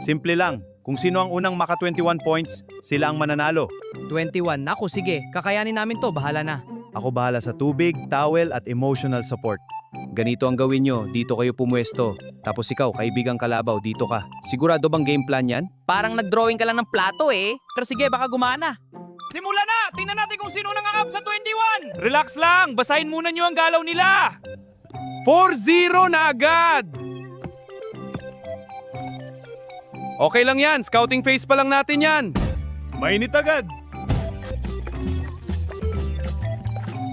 Simple lang. Kung sino ang unang maka 21 points, sila ang mananalo. 21. Naku, sige. Kakayanin namin to. Bahala na. Ako bahala sa tubig, towel at emotional support. Ganito ang gawin nyo, dito kayo pumuesto. Tapos ikaw, kaibigang kalabaw, dito ka. Sigurado bang game plan yan? Parang nag-drawing ka lang ng plato eh. Pero sige, baka gumana. Simula na! Tingnan natin kung sino nangangap sa 21! Relax lang! Basahin muna nyo ang galaw nila! 4-0 na agad! Okay lang yan, scouting phase pa lang natin yan. Mainit agad!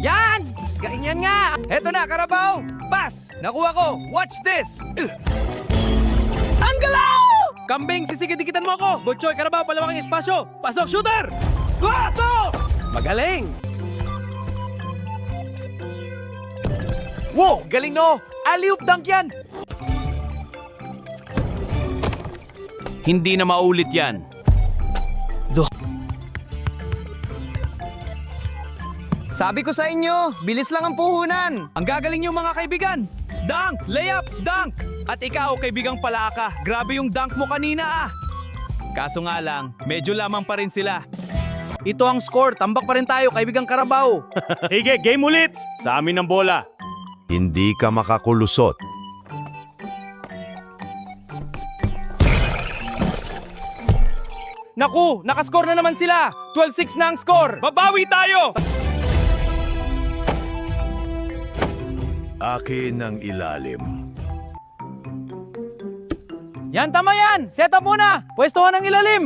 Yan! Ganyan nga! Eto na, Carabao! Pass! Nakuha ko! Watch this! Ang galaw! Kambing, sisigit-dikitan mo ako! Butchoy, Carabao, palawaking espasyo! Pasok, shooter! Wato! Magaling! Wow! Galing no! Alley-oop dunk yan! Hindi na maulit yan. Sabi ko sa inyo, bilis lang ang puhunan. Ang gagaling niyo mga kaibigan! Dunk! Layup! Dunk! At ikaw, kaibigang palaka, grabe yung dunk mo kanina ah! Kaso nga lang, medyo lamang pa rin sila. Ito ang score, tambak pa rin tayo, kaibigang Carabao. Sige, game ulit! Sa amin ang bola. Hindi ka makakulusot. Naku! Nakascore na naman sila! 12-6 na ang score! Babawi tayo! Akin ang ilalim. Yan, tama yan! Set up muna! Pwestuhan ng ilalim!